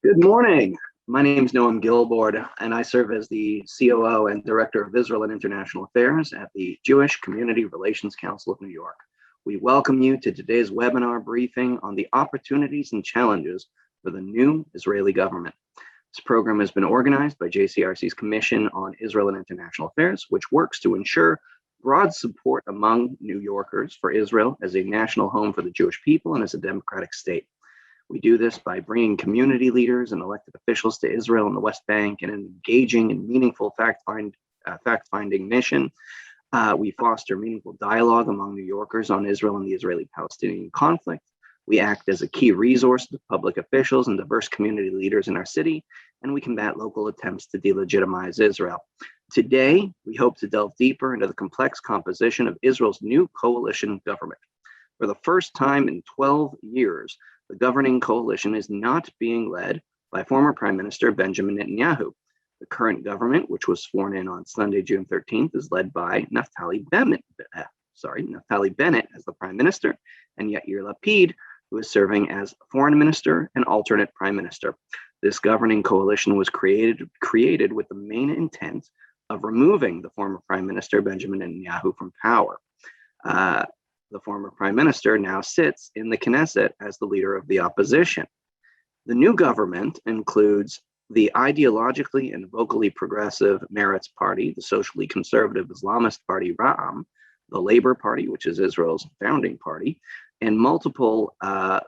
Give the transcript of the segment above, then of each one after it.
Good morning. My name is Noam Gilboard, and I serve as the COO and Director of Israel and International Affairs at the Jewish Community Relations Council of New York. We welcome you to today's webinar briefing on the opportunities and challenges for the new Israeli government. This program has been organized by JCRC's Commission on Israel and International Affairs, which works to ensure broad support among New Yorkers for Israel as a national home for the Jewish people and as a democratic state. We do this by bringing community leaders and elected officials to Israel and the West Bank in an engaging and meaningful fact-finding mission. We foster meaningful dialogue among New Yorkers on Israel and the Israeli-Palestinian conflict. We act as a key resource to public officials and diverse community leaders in our city, and we combat local attempts to delegitimize Israel. Today, we hope to delve deeper into the complex composition of Israel's new coalition government. For the first time in 12 years, the governing coalition is not being led by former Prime Minister Benjamin Netanyahu. The current government, which was sworn in on Sunday, June 13th, is led by Naftali Bennett as the Prime Minister, and Yair Lapid, who is serving as Foreign Minister and alternate Prime Minister. This governing coalition was created with the main intent of removing the former Prime Minister Benjamin Netanyahu from power. The former Prime Minister now sits in the Knesset as the leader of the opposition. The new government includes the ideologically and vocally progressive Meretz Party, the socially conservative Islamist party Ra'am, the Labor Party, which is Israel's founding party, and multiple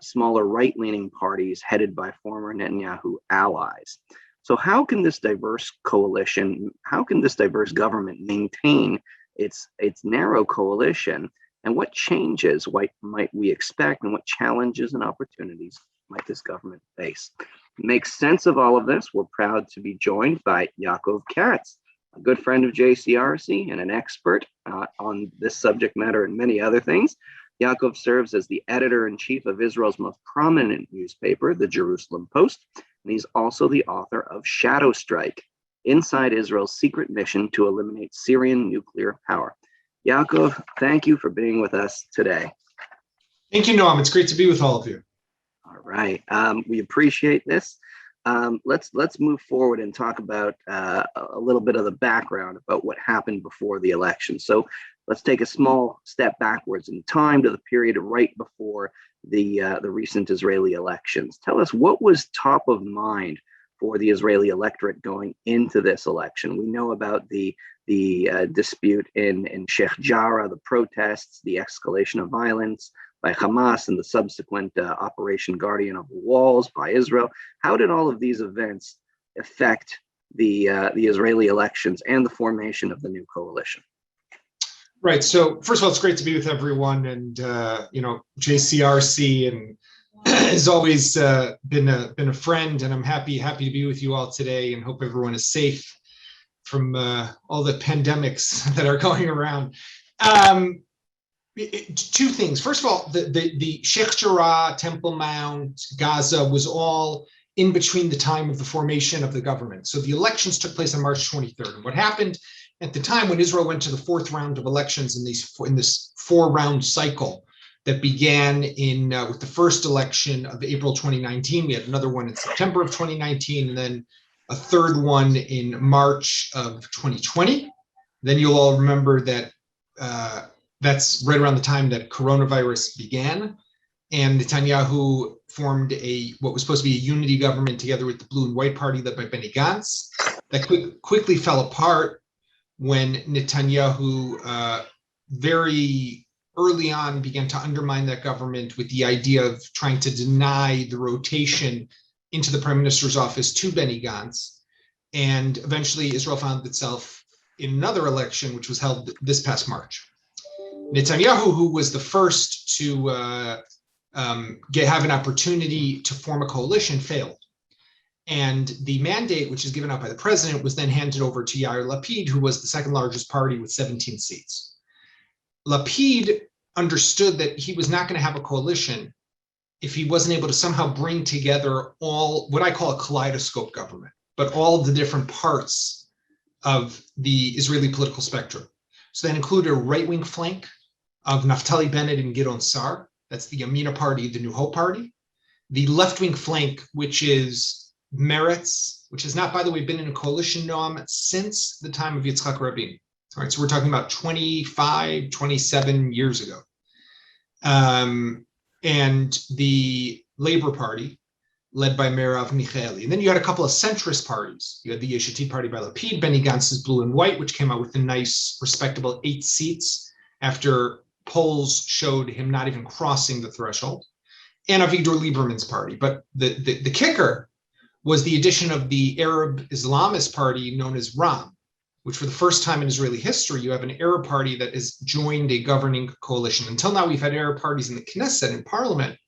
smaller right-leaning parties headed by former Netanyahu allies. So how can this diverse government maintain its narrow coalition? And what changes might we expect, and what challenges and opportunities might this government face? To make sense of all of this, we're proud to be joined by Yaakov Katz, a good friend of JCRC and an expert on this subject matter and many other things. Yaakov serves as the editor-in-chief of Israel's most prominent newspaper, the Jerusalem Post, and he's also the author of Shadow Strike, Inside Israel's Secret Mission to Eliminate Syrian Nuclear Power. Yaakov, thank you for being with us today. Thank you, Noam. It's great to be with all of you. All right. We appreciate this. Let's move forward and talk about a little bit of the background about what happened before the election. So let's take a small step backwards in time to the period right before the recent Israeli elections. Tell us what was top of mind for the Israeli electorate going into this election. We know about the dispute in Sheikh Jarrah, the protests, the escalation of violence by Hamas, and the subsequent Operation Guardian of the Walls by Israel. How did all of these events affect the Israeli elections and the formation of the new coalition? Right. So first of all, it's great to be with everyone, and JCRC and has always been a friend, and I'm happy to be with you all today, and hope everyone is safe from all the pandemics that are going around. Two things. First of all, the Sheikh Jarrah, Temple Mount, Gaza was all in between the time of the formation of the government. So the elections took place on March 23rd. And what happened at the time when Israel went to the fourth round of elections in this four-round cycle that began with the first election of April 2019. We had another one in September of 2019, and then a third one in March of 2020. Then you'll all remember that that's right around the time that coronavirus began, and Netanyahu formed what was supposed to be a unity government together with the Blue and White Party led by Benny Gantz. That quickly fell apart when Netanyahu very early on began to undermine that government with the idea of trying to deny the rotation into the prime minister's office to Benny Gantz. And eventually Israel found itself in another election, which was held this past March. Netanyahu, who was the first to have an opportunity to form a coalition, failed. And the mandate, which is given out by the president, was then handed over to Yair Lapid, who was the second largest party with 17 seats. Lapid understood that he was not going to have a coalition if he wasn't able to somehow bring together all what I call a kaleidoscope government, but all of the different parts of the Israeli political spectrum. So that included a right-wing flank of Naftali Bennett and Gideon Sa'ar. That's the Yamina party, the New Hope party. the left-wing flank, which is Meretz, which has not, by the way, been in a coalition, Noam, since the time of Yitzhak Rabin. All right, so we're talking about 25, 27 years ago. And the Labor Party, led by Merav Michaeli. And then you had a couple of centrist parties. You had the Yesh Atid party by Lapid, Benny Gantz's Blue and White, which came out with a nice, respectable 8 seats after polls showed him not even crossing the threshold, and Avigdor Lieberman's party. But the kicker was the addition of the Arab Islamist party known as Ram, which for the first time in Israeli history, you have an Arab party that has joined a governing coalition. Until now, we've had Arab parties in the Knesset, in parliament,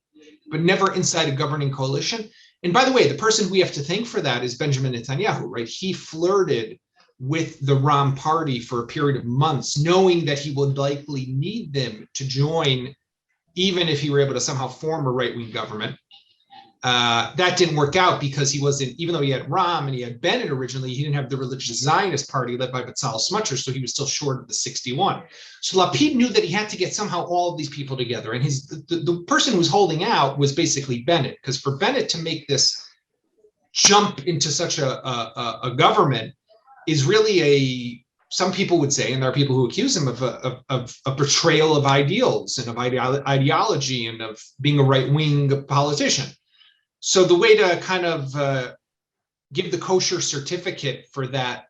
but never inside a governing coalition. And by the way, the person we have to thank for that is Benjamin Netanyahu, right? He flirted with the Ram party for a period of months, knowing that he would likely need them to join, even if he were able to somehow form a right-wing government. That didn't work out because he wasn't, even though he had Ram and he had Bennett originally, he didn't have the religious Zionist party led by Betzalel Smucher, so he was still short of the 61. So Lapid knew that he had to get somehow all of these people together. And the person who was holding out was basically Bennett, because for Bennett to make this jump into such a government is really some people would say, and there are people who accuse him of a betrayal of ideals and of ideology and of being a right-wing politician. So the way to kind of give the kosher certificate for that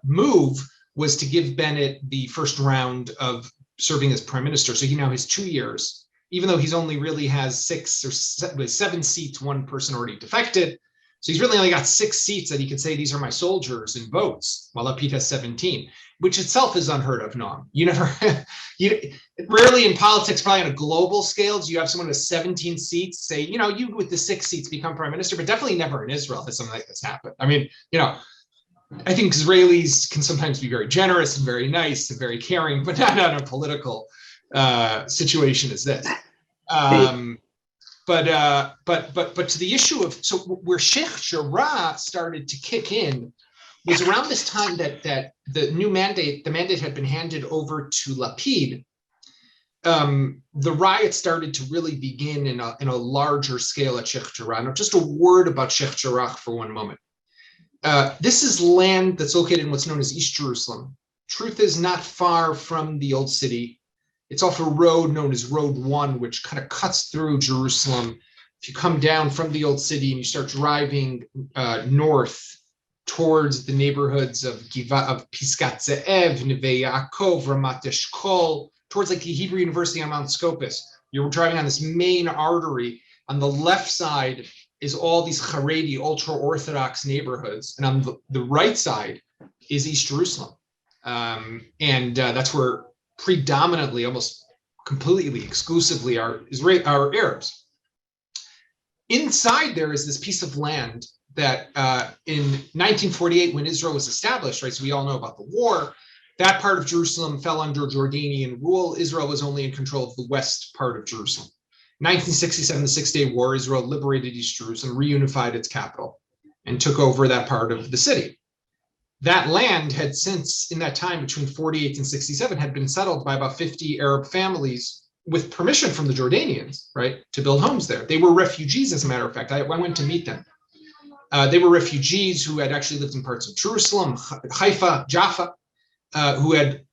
move was to give Bennett the first round of serving as prime minister. So he now has 2 years, even though he's only really has 6 or 7 seats, one person already defected. So he's really only got 6 seats that he could say, these are my soldiers, in votes, while Lapid has 17, which itself is unheard of, Noam. You never, rarely in politics, probably on a global scale, do you have someone with 17 seats say, you with the 6 seats become prime minister, but definitely never in Israel has something like this happened. I mean, I think Israelis can sometimes be very generous and very nice and very caring, but not on a political situation as this. But to the issue of, so where Sheikh Jarrah started to kick in was around this time that the mandate had been handed over to Lapid. The riot started to really begin in a larger scale at Sheikh Jarrah. Now, just a word about Sheikh Jarrah for one moment. This is land that's located in what's known as East Jerusalem. Truth is, not far from the old city. It's off a road known as Road 1, which kind of cuts through Jerusalem. If you come down from the old city and you start driving north towards the neighborhoods of Piskat Ze'ev, Neve Yaakov, Ramat Eshkol, towards like the Hebrew University on Mount Scopus, you're driving on this main artery. On the left side is all these Haredi, ultra-Orthodox neighborhoods. And on the right side is East Jerusalem. And that's where predominantly, almost completely, exclusively are Arabs. Inside there is this piece of land that in 1948, when Israel was established, right, so we all know about the war, that part of Jerusalem fell under Jordanian rule. Israel was only in control of the west part of Jerusalem. 1967, the Six-Day War, Israel liberated East Jerusalem, reunified its capital, and took over that part of the city. That land had since, in that time between 48 and 67, had been settled by about 50 Arab families with permission from the Jordanians, right, to build homes there. They were refugees, as a matter of fact. I went to meet them. They were refugees who had actually lived in parts of Jerusalem, Haifa, Jaffa, who had,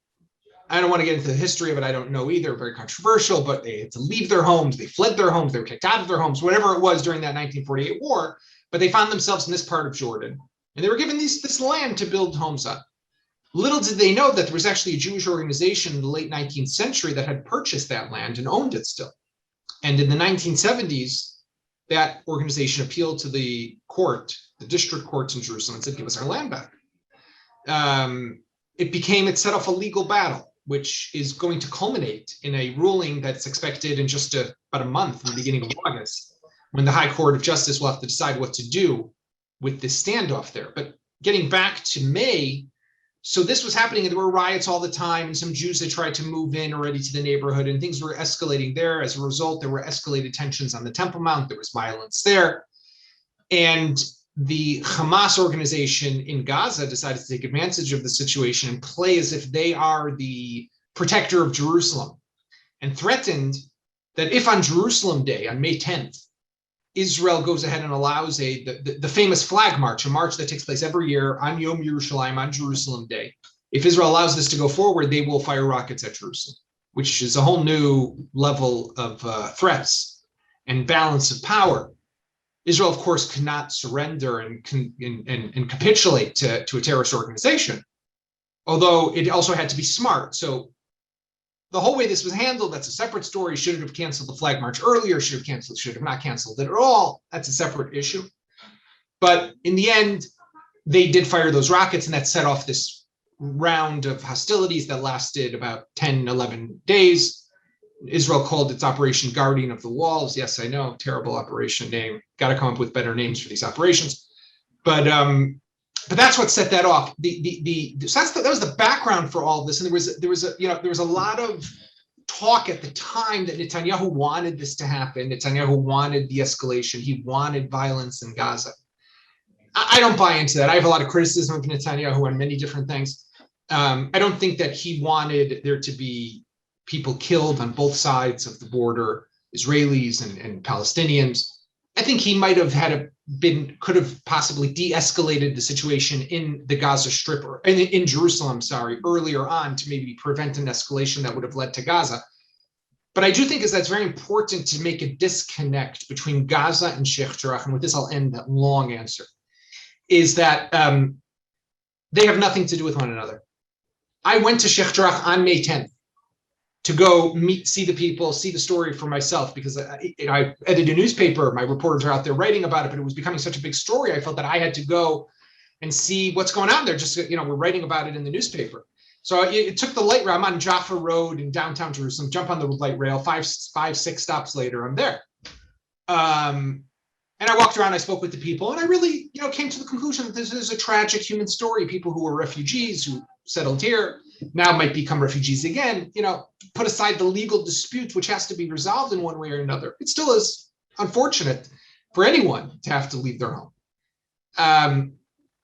I don't want to get into the history of it, I don't know either, very controversial, but they had to leave their homes, they fled their homes, they were kicked out of their homes, whatever it was during that 1948 war, but they found themselves in this part of Jordan. And they were given this land to build homes on. Little did they know that there was actually a Jewish organization in the late 19th century that had purchased that land and owned it still. And in the 1970s, that organization appealed to the court, the district courts in Jerusalem, and said, give us our land back. It set off a legal battle, which is going to culminate in a ruling that's expected in just about a month, in the beginning of August, when the High Court of Justice will have to decide what to do with this standoff there. But getting back to May, so this was happening, and there were riots all the time, and some Jews that tried to move in already to the neighborhood, and things were escalating there. As a result, there were escalated tensions on the Temple Mount. There was violence there. And the Hamas organization in Gaza decided to take advantage of the situation and play as if they are the protector of Jerusalem, and threatened that if on Jerusalem Day, on May 10th, Israel goes ahead and allows the famous flag march, a march that takes place every year on Yom Yerushalayim, on Jerusalem Day. If Israel allows this to go forward, they will fire rockets at Jerusalem, which is a whole new level of threats and balance of power. Israel, of course, cannot surrender and capitulate to a terrorist organization, although it also had to be smart. So the whole way this was handled, that's a separate story. Should have canceled the flag march earlier, should have canceled, should have not canceled it at all. That's a separate issue. But in the end, they did fire those rockets, and that set off this round of hostilities that lasted about 10, 11 days. Israel called its operation Guardian of the Walls. Yes, I know, terrible operation name. Got to come up with better names for these operations. But that's what set that off. So that was the background for all of this. And there was a lot of talk at the time that Netanyahu wanted this to happen. Netanyahu wanted the escalation. He wanted violence in Gaza. I don't buy into that. I have a lot of criticism of Netanyahu on many different things. I don't think that he wanted there to be people killed on both sides of the border, Israelis and Palestinians. I think he might have could have possibly de-escalated the situation in the Gaza Strip, or in Jerusalem, earlier on, to maybe prevent an escalation that would have led to Gaza. But I do think that's very important to make a disconnect between Gaza and Sheikh Jarrah, and with this I'll end that long answer, is that they have nothing to do with one another. I went to Sheikh Jarrah on May 10th to go see the people, see the story for myself, because I edit a newspaper. My reporters are out there writing about it, but it was becoming such a big story. I felt that I had to go and see what's going on there. Just, we're writing about it in the newspaper. So it took the light rail. I'm on Jaffa Road in downtown Jerusalem, jump on the light rail, five, 6 stops later, I'm there. And I walked around, I spoke with the people, and I really, came to the conclusion that this is a tragic human story. People who were refugees, who settled here, now might become refugees again, put aside the legal dispute, which has to be resolved in one way or another. It still is unfortunate for anyone to have to leave their home.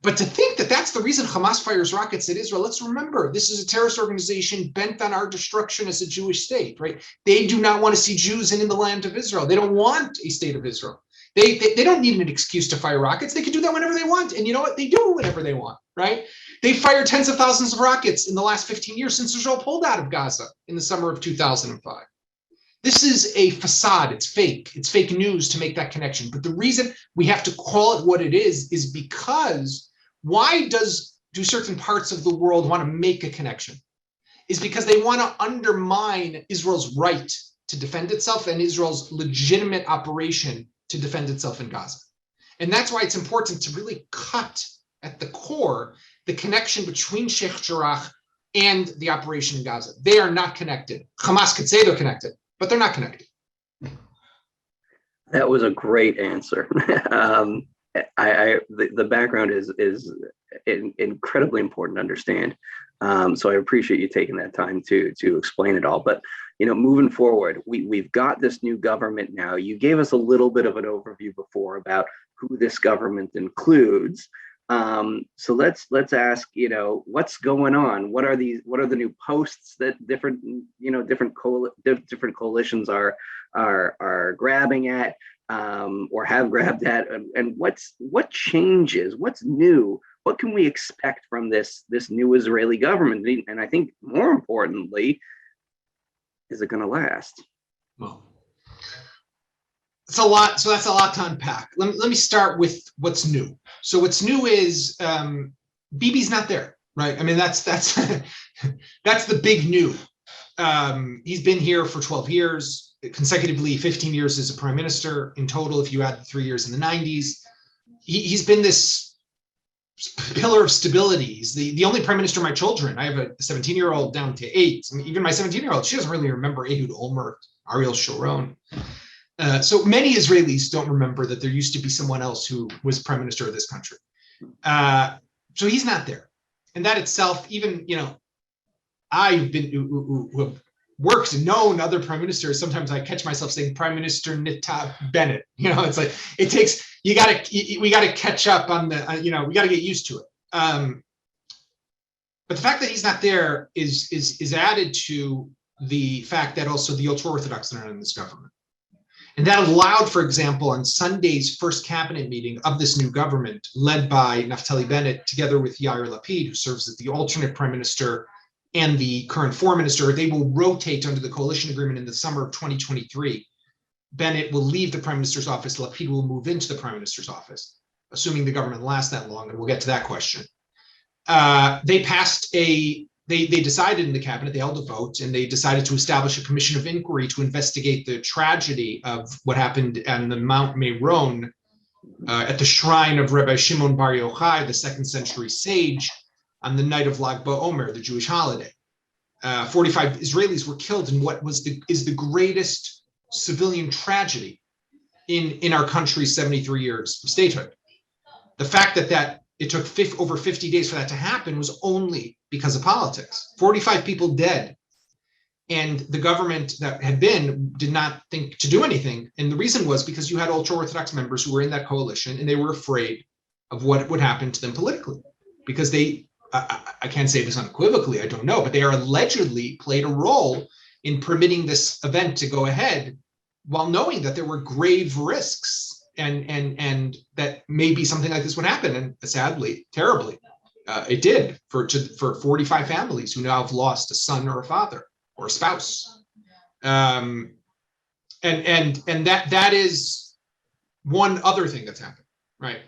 But to think that that's the reason Hamas fires rockets at Israel, let's remember, this is a terrorist organization bent on our destruction as a Jewish state, right? They do not want to see Jews in the land of Israel. They don't want a state of Israel. They don't need an excuse to fire rockets. They can do that whenever they want. And you know what? They do whenever they want, right? They fired tens of thousands of rockets in the last 15 years since Israel pulled out of Gaza in the summer of 2005. This is a facade. It's fake. It's fake news to make that connection. But the reason we have to call it what it is because why do certain parts of the world want to make a connection? Is because they want to undermine Israel's right to defend itself and Israel's legitimate operation to defend itself in Gaza. And that's why it's important to really cut at the core the connection between Sheikh Jarrah and the operation in Gaza. They are not connected. Hamas could say they're connected, but they're not connected. That was a great answer. The background is incredibly important to understand. So I appreciate you taking that time to explain it all. But moving forward, we've got this new government now. You gave us a little bit of an overview before about who this government includes. So let's ask, what's going on? What are the new posts that different coalitions are grabbing at, or have grabbed at, and what changes? What's new? What can we expect from this new Israeli government? And I think more importantly, is it going to last? Well, it's a lot. So that's a lot to unpack. Let me start with what's new. So what's new is Bibi's not there, right? I mean, that's that's the big new. He's been here for 12 years, consecutively 15 years as a prime minister in total, if you add the 3 years in the 90s. He's been this pillar of stability. He's the only prime minister my children. I have a 17-year-old down to 8. I mean, even my 17-year-old, she doesn't really remember Ehud Olmert, Ariel Sharon. So many Israelis don't remember that there used to be someone else who was prime minister of this country. So he's not there. And that itself, even, I've been who have worked and known other prime ministers. Sometimes I catch myself saying Prime Minister Nita Bennett. It's like it takes, we got to catch up on the, we got to get used to it. But the fact that he's not there is added to the fact that also the ultra-Orthodox are not in this government. And that allowed, for example, on Sunday's first cabinet meeting of this new government, led by Naftali Bennett, together with Yair Lapid, who serves as the alternate prime minister and the current foreign minister, they will rotate under the coalition agreement in the summer of 2023. Bennett will leave the prime minister's office. Lapid will move into the prime minister's office, assuming the government lasts that long, and we'll get to that question. They decided in the cabinet, they held a vote, and they decided to establish a commission of inquiry to investigate the tragedy of what happened on the Mount Meron at the shrine of Rabbi Shimon Bar Yochai, the 2nd century sage, on the night of Lag BaOmer, the Jewish holiday. 45 Israelis were killed in what is the greatest civilian tragedy in our country's 73 years of statehood. The fact that it took over 50 days for that to happen was only because of politics. 45 people dead. And the government that had been did not think to do anything. And the reason was because you had ultra-Orthodox members who were in that coalition, and they were afraid of what would happen to them politically. Because I can't say this unequivocally, I don't know, but they are allegedly played a role in permitting this event to go ahead while knowing that there were grave risks and that maybe something like this would happen. And sadly, terribly, it did for 45 families who now have lost a son or a father or a spouse. And that is one other thing that's happened, right?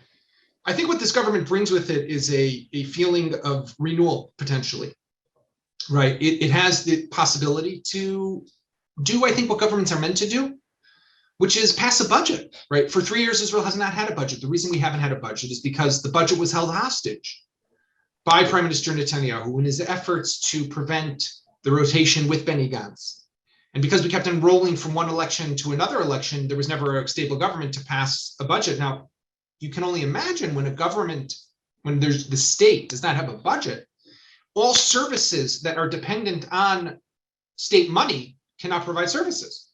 I think what this government brings with it is a feeling of renewal, potentially, right? It has the possibility to do, I think, what governments are meant to do, which is pass a budget, right? For 3 years, Israel has not had a budget. The reason we haven't had a budget is because the budget was held hostage by Prime Minister Netanyahu in his efforts to prevent the rotation with Benny Gantz. And because we kept on rolling from one election to another election, there was never a stable government to pass a budget. Now, you can only imagine when the state does not have a budget, all services that are dependent on state money cannot provide services,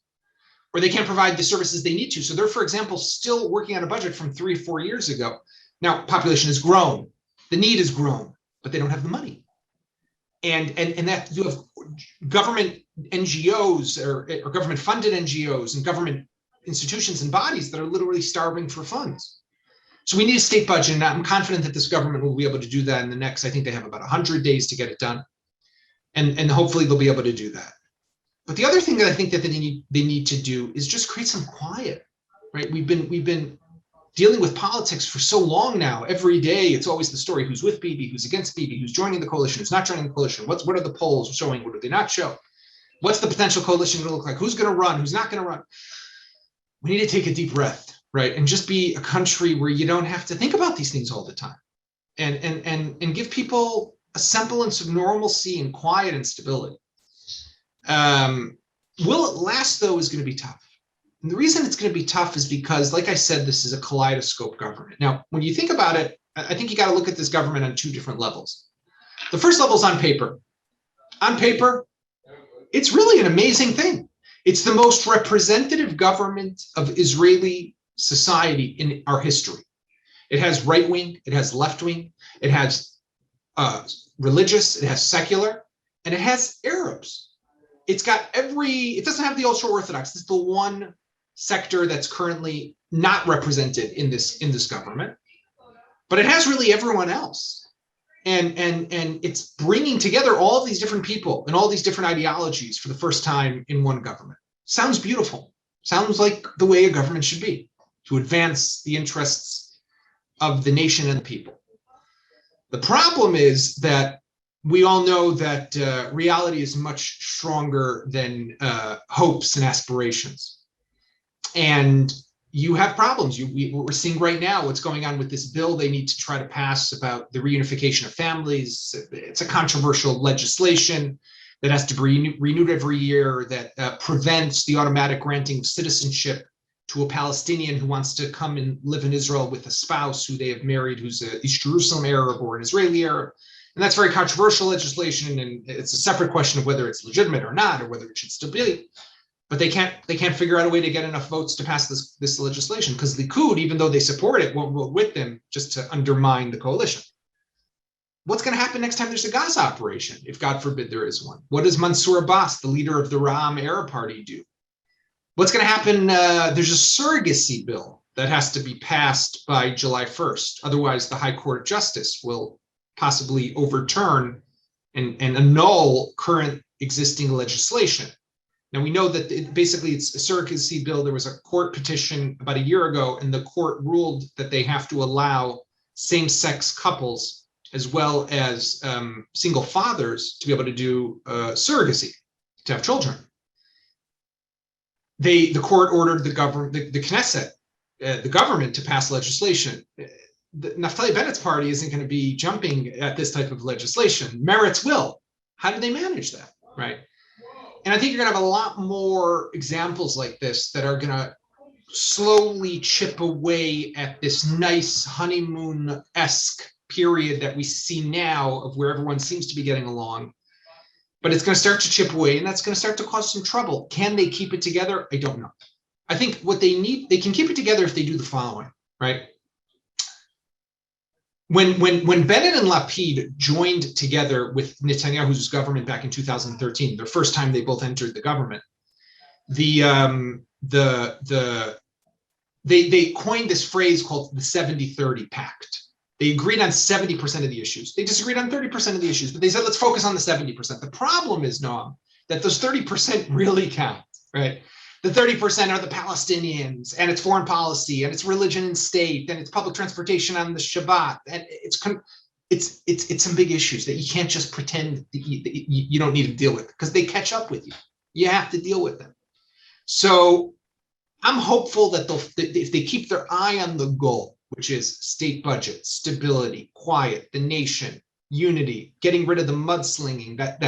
or they can't provide the services they need to. So they're, for example, still working on a budget from 3 or 4 years ago. Now, population has grown, the need has grown, but they don't have the money. And that you have government NGOs or government-funded NGOs and government institutions and bodies that are literally starving for funds. So we need a state budget, and I'm confident that this government will be able to do that in the next, I think they have about 100 days to get it done. And hopefully they'll be able to do that. But the other thing that I think that they need to do is just create some quiet, right? We've been dealing with politics for so long now. Every day, it's always the story: who's with Bibi, who's against Bibi, who's joining the coalition, who's not joining the coalition. What are the polls showing? What do they not show? What's the potential coalition going to look like? Who's going to run? Who's not going to run? We need to take a deep breath, right? And just be a country where you don't have to think about these things all the time, and give people a semblance of normalcy and quiet and stability. Will it last, though, is going to be tough. And the reason it's going to be tough is because, like I said, this is a kaleidoscope government. Now, when you think about it, I think you got to look at this government on 2 different levels. The first level is on paper. On paper, it's really an amazing thing. It's the most representative government of Israeli society in our history. It has right wing, it has left wing, it has religious, it has secular, and it has Arabs. It's got it doesn't have the ultra-Orthodox. This is the one sector that's currently not represented in this government, but it has really everyone else. And it's bringing together all of these different people and all these different ideologies for the first time in one government. Sounds beautiful. Sounds like the way a government should be, to advance the interests of the nation and the people. The problem is that we all know that reality is much stronger than hopes and aspirations. And you have problems. What we're seeing right now, what's going on with this bill they need to try to pass about the reunification of families. It's a controversial legislation that has to be renewed every year, that prevents the automatic granting of citizenship to a Palestinian who wants to come and live in Israel with a spouse who they have married, who's an East Jerusalem Arab or an Israeli Arab. And that's very controversial legislation, and it's a separate question of whether it's legitimate or not, or whether it should still be. But they can't figure out a way to get enough votes to pass this legislation, because Likud, even though they support it, won't vote with them, just to undermine the coalition. What's going to happen next time there's a Gaza operation, if God forbid there is one? What does Mansour Abbas, the leader of the Ra'am Arab Party, do? What's going to happen? There's a surrogacy bill that has to be passed by July 1st. Otherwise, the High Court of Justice will possibly overturn and annul current existing legislation. Now, we know that basically it's a surrogacy bill. There was a court petition about a year ago, and the court ruled that they have to allow same-sex couples as well as single fathers to be able to do surrogacy, to have children. The court ordered the government, the Knesset, the government, to pass legislation. Naftali Bennett's party isn't going to be jumping at this type of legislation. Meretz will. How do they manage that, right? And I think you're going to have a lot more examples like this that are going to slowly chip away at this nice honeymoon-esque period that we see now of where everyone seems to be getting along. But it's going to start to chip away, and that's going to start to cause some trouble. Can they keep it together? I don't know. I think what they need, they can keep it together if they do the following, right? When Bennett and Lapid joined together with Netanyahu's government back in 2013, the first time they both entered the government, they coined this phrase called the 70-30 pact. They agreed on 70% of the issues. They disagreed on 30% of the issues, but they said, let's focus on the 70%. The problem is, Noam, that those 30% really count, right? The 30% are the Palestinians, and it's foreign policy, and it's religion and state, and it's public transportation on the Shabbat, and it's some big issues that you can't just pretend that you don't need to deal with, because they catch up with you. You have to deal with them. So I'm hopeful that if they keep their eye on the goal, which is state budget, stability, quiet, the nation, unity, getting rid of the mudslinging, that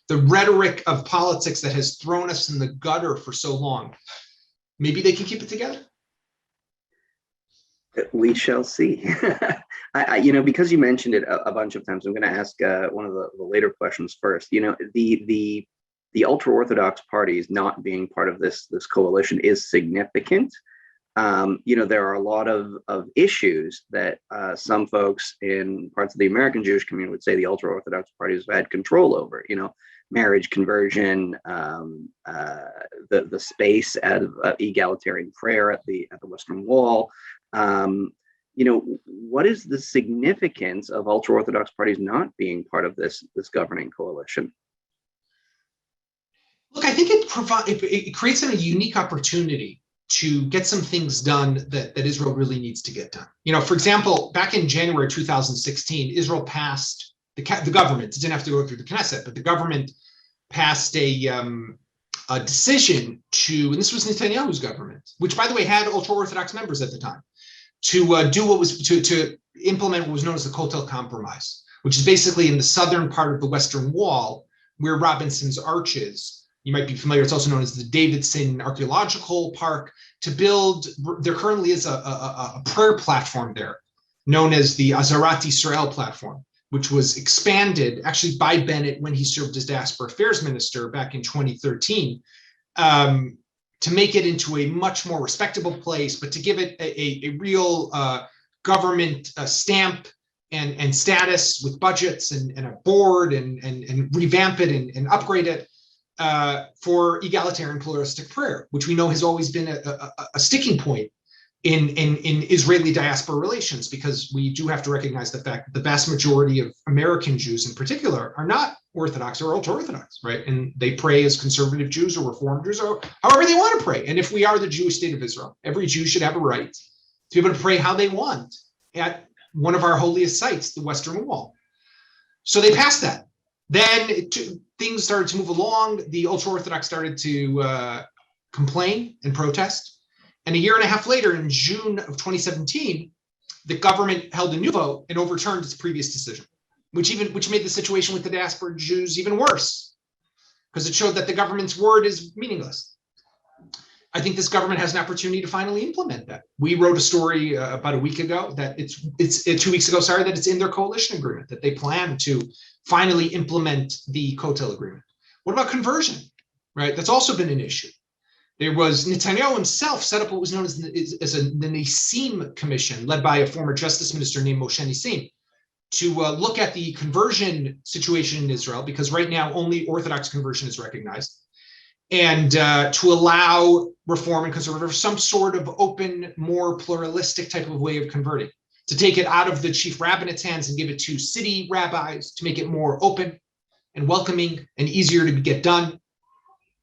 the rhetoric of politics that has thrown us in the gutter for so long, maybe they can keep it together. We shall see. Because you mentioned it a bunch of times, I'm going to ask one of the later questions first. The ultra-Orthodox parties not being part of this coalition is significant. There are a lot of issues that some folks in parts of the American Jewish community would say the ultra-Orthodox parties have had control over. Marriage, conversion, the space of egalitarian prayer at the Western Wall. What is the significance of ultra-Orthodox parties not being part of this governing coalition? Look, I think it creates a unique opportunity to get some things done that Israel really needs to get done. For example, back in January 2016, Israel passed, the government, it didn't have to go through the Knesset, but the government passed a decision to, and this was Netanyahu's government, which by the way had ultra-Orthodox members at the time, to do what was, to implement what was known as the Kotel Compromise, which is basically in the southern part of the Western Wall where Robinson's Arch is. You might be familiar, it's also known as the Davidson Archaeological Park, to build, there currently is a prayer platform there known as the Azarat Israel platform, which was expanded actually by Bennett when he served as diaspora affairs minister back in 2013, to make it into a much more respectable place, but to give it a real government stamp and status with budgets and a board and revamp it and upgrade it. For egalitarian pluralistic prayer, which we know has always been a sticking point in Israeli diaspora relations, because we do have to recognize the fact that the vast majority of American Jews in particular are not Orthodox or ultra-Orthodox, right? And they pray as conservative Jews or Reform Jews or however they want to pray. And if we are the Jewish state of Israel, every Jew should have a right to be able to pray how they want at one of our holiest sites, the Western Wall. So they passed that. Then things started to move along. The ultra-Orthodox started to complain and protest. And a year and a half later, in June of 2017, the government held a new vote and overturned its previous decision, which made the situation with the diaspora Jews even worse, because it showed that the government's word is meaningless. I think this government has an opportunity to finally implement that. We wrote a story about a week ago that it's 2 weeks ago, sorry, that it's in their coalition agreement, that they plan to finally implement the Kotel agreement. What about conversion, right? That's also been an issue. There was Netanyahu himself set up what was known as the Nissim Commission, led by a former justice minister named Moshe Nissim, to look at the conversion situation in Israel, because right now only Orthodox conversion is recognized, and to allow reform and conservative, some sort of open, more pluralistic type of way of converting, to take it out of the chief rabbinate's hands and give it to city rabbis, to make it more open and welcoming and easier to get done.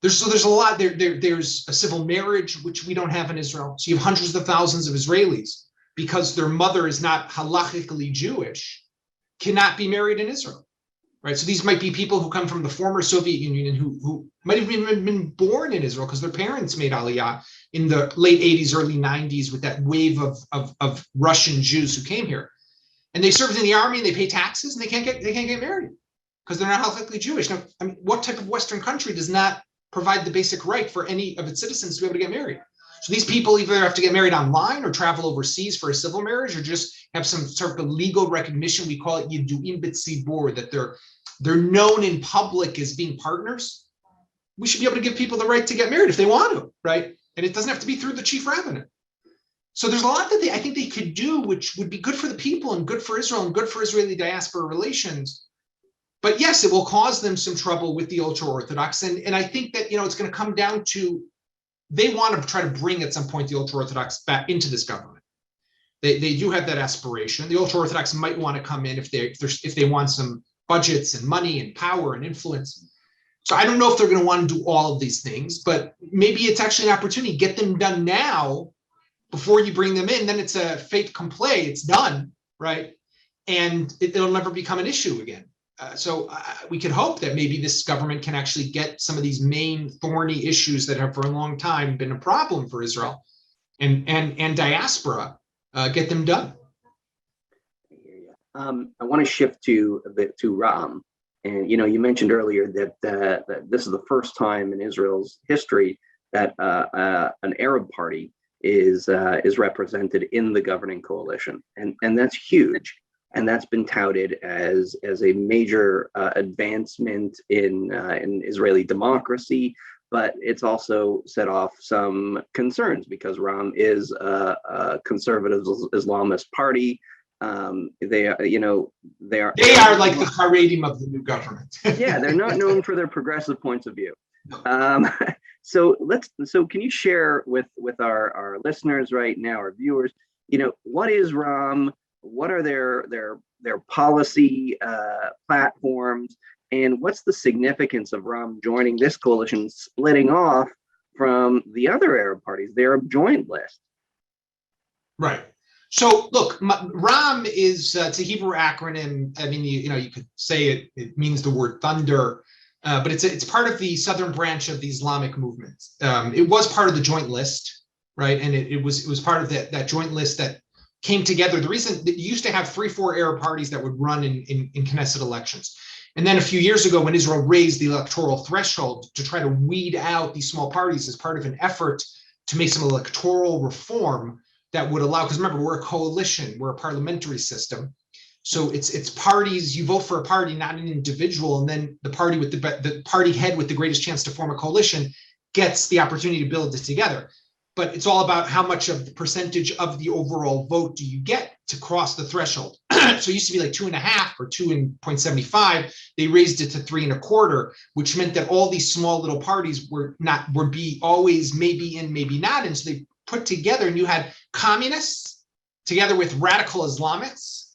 There's a lot there. There's a civil marriage, which we don't have in Israel. So you have hundreds of thousands of Israelis, because their mother is not halachically Jewish, cannot be married in Israel, right? So these might be people who come from the former Soviet Union and who might have even been born in Israel because their parents made Aliyah in the late 80s, early 90s with that wave of Russian Jews who came here. And they served in the army and they pay taxes and they can't get married because they're not halachically Jewish. Now, I mean, what type of Western country does not provide the basic right for any of its citizens to be able to get married? So these people either have to get married online or travel overseas for a civil marriage, or just have some sort of legal recognition. We call it Yidu'im B'Tzibur, that they're known in public as being partners. We should be able to give people the right to get married if they want to, right? And it doesn't have to be through the chief rabbinate. So there's a lot that I think they could do, which would be good for the people and good for Israel and good for Israeli diaspora relations. But yes, it will cause them some trouble with the ultra-Orthodox. And I think that, it's going to come down to, they want to try to bring at some point the ultra-Orthodox back into this government. They do have that aspiration. The ultra-Orthodox might want to come in if they want some budgets and money and power and influence. So I don't know if they're going to want to do all of these things, but maybe it's actually an opportunity. Get them done now before you bring them in. Then it's a fait accompli. It's done, right? And it'll never become an issue again. So we could hope that maybe this government can actually get some of these main thorny issues that have for a long time been a problem for Israel and diaspora, get them done. I want to shift to Ram. And, you mentioned earlier that this is the first time in Israel's history that an Arab party is represented in the governing coalition. And that's huge. And that's been touted as a major advancement in Israeli democracy, but it's also set off some concerns because Ram is a conservative Islamist party. They are like the Haredim of the new government. Yeah, they're not known for their progressive points of view. So can you share with our listeners right now, our viewers, what is Ram? What are their policy platforms, and what's the significance of Ram joining this coalition, splitting off from the other Arab parties, the Arab Joint List? Right. So look, Ram is it's a Hebrew acronym. I mean, you could say it means the word thunder, but it's part of the southern branch of the Islamic movement. It was part of the Joint List, right? And it was part of that Joint List that came together. The reason that you used to have 3-4 Arab parties that would run in Knesset elections. And then a few years ago, when Israel raised the electoral threshold to try to weed out these small parties as part of an effort to make some electoral reform that would allow, because remember, we're a coalition, we're a parliamentary system. So it's parties, you vote for a party, not an individual, and then the party with the party head with the greatest chance to form a coalition gets the opportunity to build it together. But it's all about how much of the percentage of the overall vote do you get to cross the threshold. So it used to be like 2.5 or 2.75. They raised it to 3.25, which meant that all these small little parties would be always maybe in, maybe not. And so they put together, and you had communists together with radical Islamists,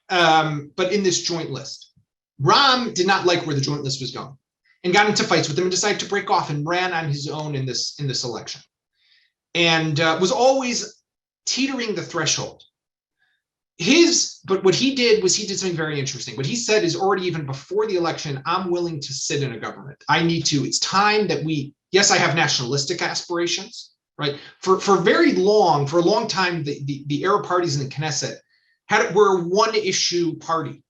but in this Joint List. Ram did not like where the Joint List was going and got into fights with them and decided to break off and ran on his own in this election. And was always teetering the threshold. But what he did was he did something very interesting. What he said is already even before the election, I'm willing to sit in a government. It's time that yes, I have nationalistic aspirations, right? For a long time, the Arab parties in the Knesset were a one-issue party.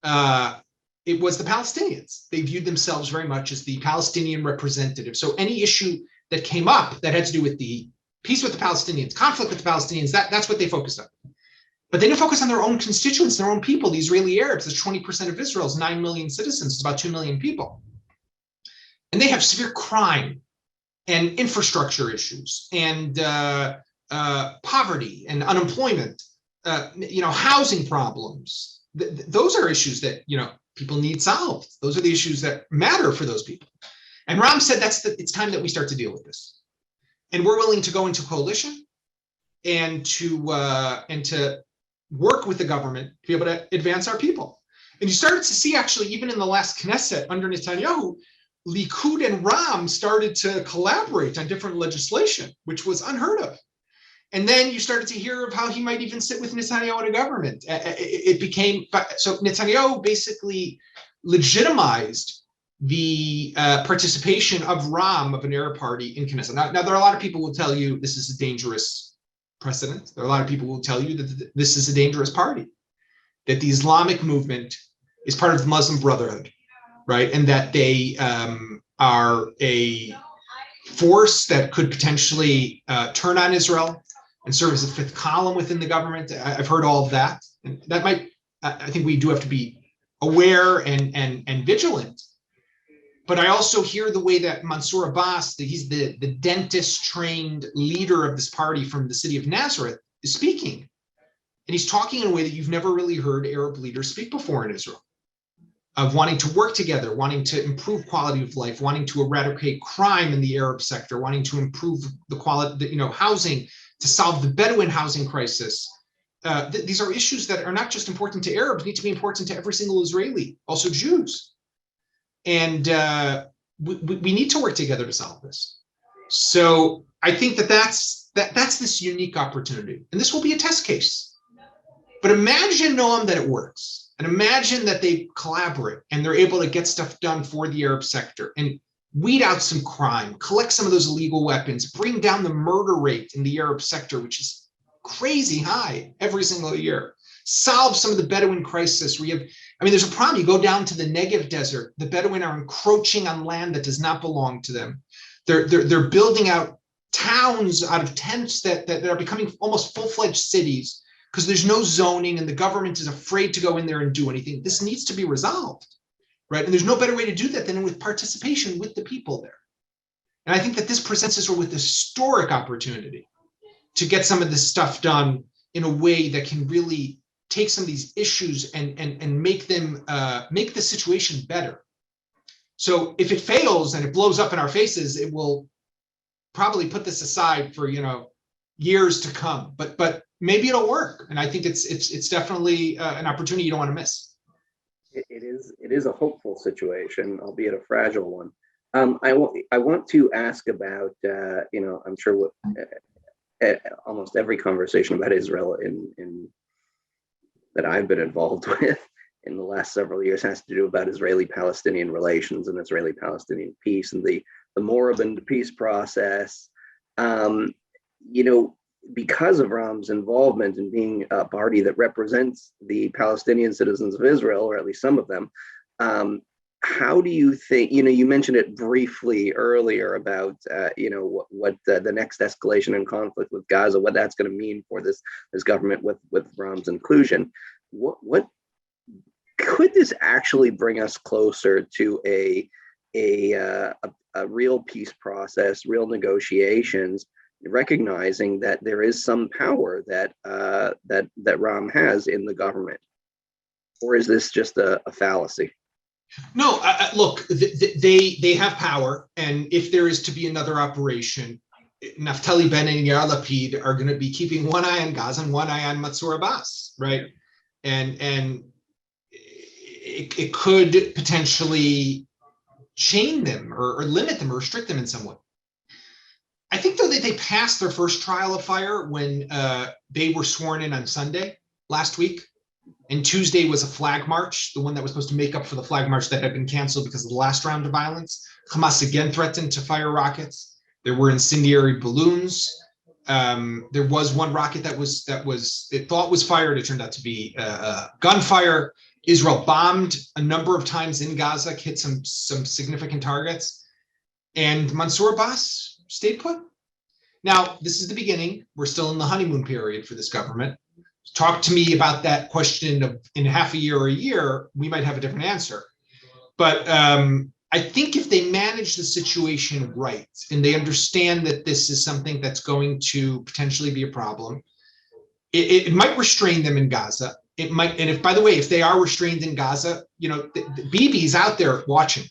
It was the Palestinians. They viewed themselves very much as the Palestinian representative. So any issue that came up that had to do with the peace with the Palestinians, conflict with the Palestinians, that's what they focused on. But they didn't focus on their own constituents, their own people, the Israeli Arabs. That's 20% of Israel's 9 million citizens. It's about 2 million people. And they have severe crime and infrastructure issues and poverty and unemployment, housing problems. Those are issues that, people need solved. Those are the issues that matter for those people. And Ram said it's time that we start to deal with this. And we're willing to go into coalition and to work with the government to be able to advance our people. And you started to see, actually, even in the last Knesset under Netanyahu, Likud and Ram started to collaborate on different legislation, which was unheard of. And then you started to hear of how he might even sit with Netanyahu in a government. It became, so Netanyahu basically legitimized the participation of Ram, of an Arab party, in Knesset. Now, there are a lot of people who will tell you this is a dangerous precedent. There are a lot of people who will tell you that this is a dangerous party, that the Islamic movement is part of the Muslim Brotherhood, right? And that they are a force that could potentially turn on Israel and serve as a fifth column within the government. I've heard all of that. And that might, I think we do have to be aware and vigilant. But I also hear the way that Mansour Abbas, that he's the dentist-trained leader of this party from the city of Nazareth, is speaking. And he's talking in a way that you've never really heard Arab leaders speak before in Israel, of wanting to work together, wanting to improve quality of life, wanting to eradicate crime in the Arab sector, wanting to improve the quality, housing, to solve the Bedouin housing crisis. These are issues that are not just important to Arabs, need to be important to every single Israeli, also Jews. And we need to work together to solve this. So I think that's this unique opportunity. And this will be a test case. But imagine, Noam, that it works. And imagine that they collaborate and they're able to get stuff done for the Arab sector and weed out some crime, collect some of those illegal weapons, bring down the murder rate in the Arab sector, which is crazy high every single year, solve some of the Bedouin crisis where there's a problem. You go down to the Negev desert, the Bedouin are encroaching on land that does not belong to them. They're building out towns out of tents that are becoming almost full-fledged cities because there's no zoning and the government is afraid to go in there and do anything. This needs to be resolved, right? And there's no better way to do that than with participation with the people there. And I think that this presents us with a historic opportunity to get some of this stuff done in a way that can really take some of these issues and make them make the situation better. So if it fails and it blows up in our faces, it will probably put this aside for years to come. But maybe it'll work, and I think it's definitely an opportunity you don't want to miss. It is a hopeful situation, albeit a fragile one. I want to ask about I'm sure what almost every conversation about Israel in that I've been involved with in the last several years has to do about Israeli-Palestinian relations and Israeli-Palestinian peace and the moribund peace process. Because of Ram's involvement in being a party that represents the Palestinian citizens of Israel, or at least some of them, how do you think, you mentioned it briefly earlier about, what the next escalation in conflict with Gaza, what that's going to mean for this government with Ram's inclusion. What could this actually bring us closer to a real peace process, real negotiations, recognizing that there is some power that Ram has in the government? Or is this just a fallacy? No, look, they have power, and if there is to be another operation, Naftali Bennett and Yair Lapid are going to be keeping one eye on Gaza and one eye on Mansour Abbas, right? And it could potentially chain them or limit them or restrict them in some way. I think, though, that they passed their first trial of fire when they were sworn in on Sunday last week. And Tuesday was a flag march, the one that was supposed to make up for the flag march that had been canceled because of the last round of violence. Hamas again threatened to fire rockets. There were incendiary balloons. There was one rocket that it thought was fired. It turned out to be gunfire. Israel bombed a number of times in Gaza, hit some significant targets. And Mansour Abbas stayed put. Now, this is the beginning. We're still in the honeymoon period for this government. Talk to me about that question of in half a year or a year, we might have a different answer. But I think if they manage the situation right and they understand that this is something that's going to potentially be a problem, it might restrain them in Gaza. It might, and if, by the way, if they are restrained in Gaza, Bibi's out there watching.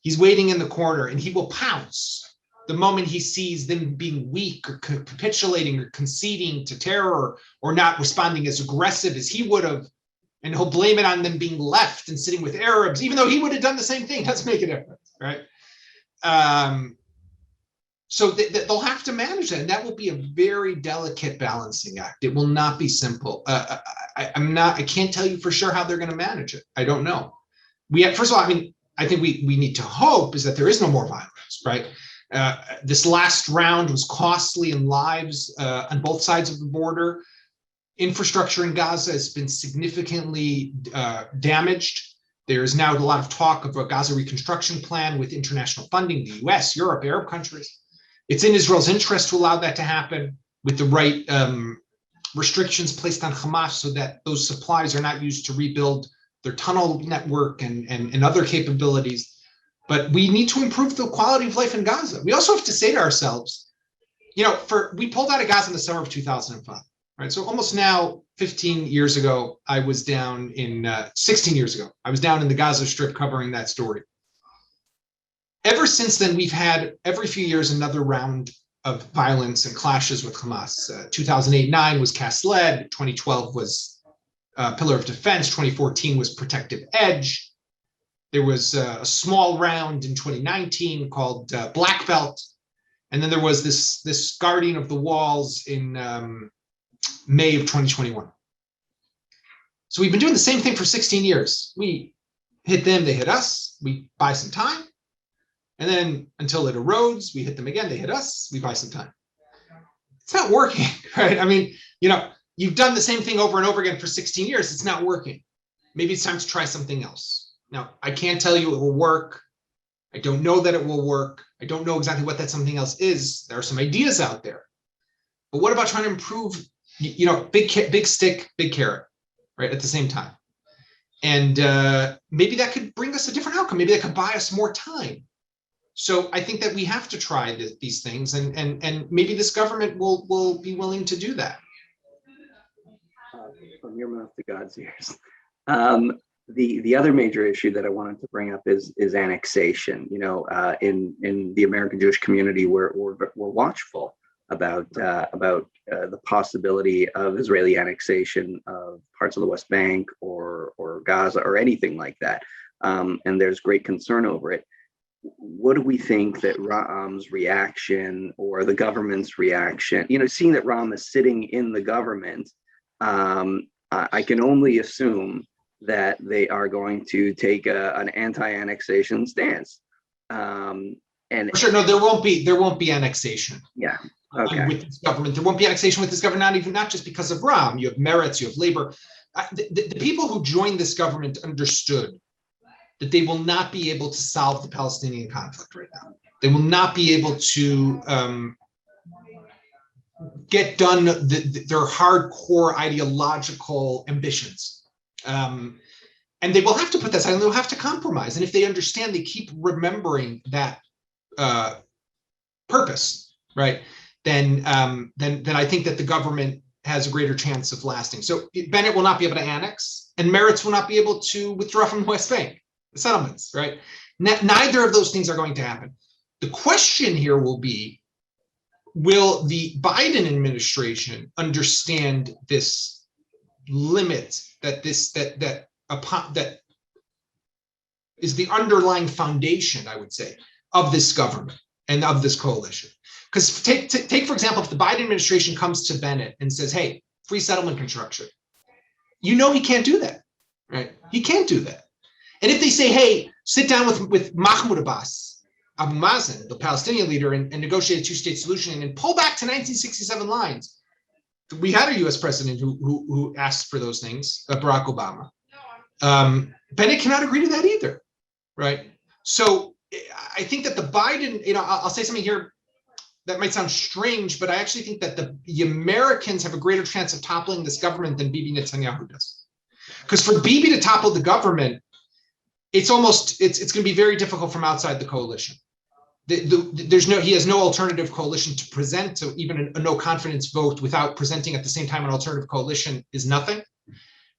He's waiting in the corner, and he will pounce the moment he sees them being weak or capitulating or conceding to terror or not responding as aggressive as he would have. And he'll blame it on them being left and sitting with Arabs, even though he would have done the same thing. Doesn't make a difference, right? So they'll have to manage that, and that will be a very delicate balancing act. It will not be simple. I can't tell you for sure how they're going to manage it. I don't know. First of all, I mean, I think we need to hope is that there is no more violence, right? This last round was costly in lives on both sides of the border. Infrastructure in Gaza has been significantly damaged. There is now a lot of talk of a Gaza reconstruction plan with international funding, the US, Europe, Arab countries. It's in Israel's interest to allow that to happen with the right restrictions placed on Hamas so that those supplies are not used to rebuild their tunnel network and other capabilities. But we need to improve the quality of life in Gaza. We also have to say to ourselves, we pulled out of Gaza in the summer of 2005, right? So almost now 15 years ago, I was down in, 16 years ago, I was down in the Gaza Strip covering that story. Ever since then, we've had every few years another round of violence and clashes with Hamas. 2008-9 was Katz-led, 2012 was Pillar of Defense, 2014 was Protective Edge. There was a small round in 2019 called Black Belt. And then there was this Guardian of the Walls in May of 2021. So we've been doing the same thing for 16 years. We hit them, they hit us, we buy some time. And then until it erodes, we hit them again, they hit us, we buy some time. It's not working, right? I mean, you've done the same thing over and over again for 16 years, it's not working. Maybe it's time to try something else. Now, I can't tell you it will work. I don't know that it will work. I don't know exactly what that something else is. There are some ideas out there. But what about trying to improve, big stick, big carrot, right, at the same time? And maybe that could bring us a different outcome. Maybe that could buy us more time. So I think that we have to try these things, and maybe this government will be willing to do that. From your mouth to God's ears. The other major issue that I wanted to bring up is annexation. In the American Jewish community, we're watchful about the possibility of Israeli annexation of parts of the West Bank or Gaza or anything like that, and there's great concern over it. What do we think that Ra'am's reaction or the government's reaction? Seeing that Ra'am is sitting in the government, I can only assume that they are going to take an anti-annexation stance. And sure, no, there won't be annexation. Yeah. Okay. With this government, there won't be annexation with this government. Not just because of Ra'am. You have Meretz, you have Labor. The people who joined this government understood that they will not be able to solve the Palestinian conflict right now. They will not be able to get done their hardcore ideological ambitions. And they will have to put that aside, and they'll have to compromise. And if they understand, they keep remembering that purpose, right? Then I think that the government has a greater chance of lasting. So Bennett will not be able to annex, and Meretz will not be able to withdraw from the West Bank, the settlements, right? Neither of those things are going to happen. The question here will be, will the Biden administration understand this limit that is the underlying foundation, I would say, of this government and of this coalition? Because take for example, if the Biden administration comes to Bennett and says, "Hey, free settlement construction," he can't do that, right? He can't do that. And if they say, "Hey, sit down with Mahmoud Abbas, Abu Mazen, the Palestinian leader, and negotiate a two-state solution and pull back to 1967 lines," we had a U.S. president who asked for those things, Barack Obama. Bennett cannot agree to that either, right? So I think that the Biden, I'll say something here that might sound strange, but I actually think that the Americans have a greater chance of toppling this government than Bibi Netanyahu does. Because for Bibi to topple the government, it's going to be very difficult from outside the coalition. He has no alternative coalition to present, so even a no confidence vote without presenting at the same time an alternative coalition is nothing.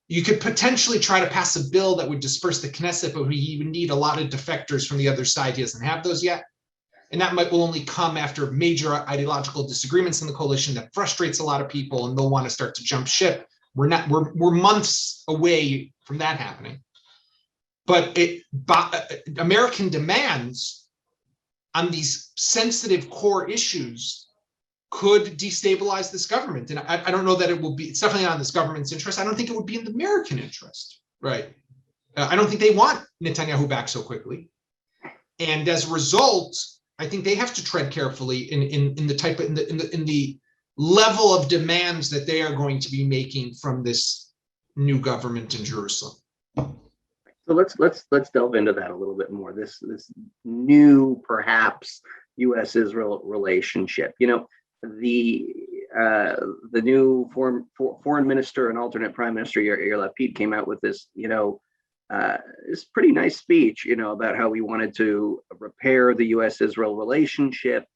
You could potentially try to pass a bill that would disperse the Knesset, but he would need a lot of defectors from the other side. He doesn't have those yet. And that will only come after major ideological disagreements in the coalition that frustrates a lot of people, and they'll want to start to jump ship. We're months away from that happening. But American demands on these sensitive core issues could destabilize this government. And I don't know that it will be, it's definitely not in this government's interest. I don't think it would be in the American interest, right? I don't think they want Netanyahu back so quickly. And as a result, I think they have to tread carefully in the level of demands that they are going to be making from this new government in Jerusalem. So let's delve into that a little bit more. This new, perhaps, U.S.-Israel relationship. You know, the new foreign minister and alternate prime minister Yair Lapid came out with this, this pretty nice speech, about how we wanted to repair the U.S.-Israel relationship.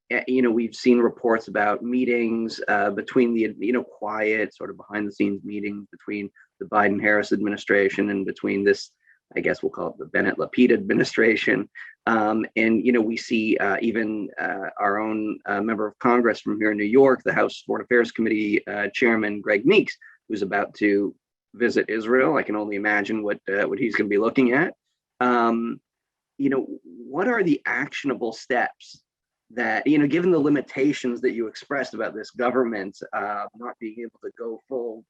We've seen reports about meetings between the, quiet, sort of behind the scenes meetings between the Biden-Harris administration and between this, I guess we'll call it the Bennett-Lapid administration. We see even our own member of Congress from here in New York, the House Foreign Affairs Committee Chairman Greg Meeks, who's about to visit Israel. I can only imagine what he's going to be looking at. What are the actionable steps that, given the limitations that you expressed about this government not being able to go full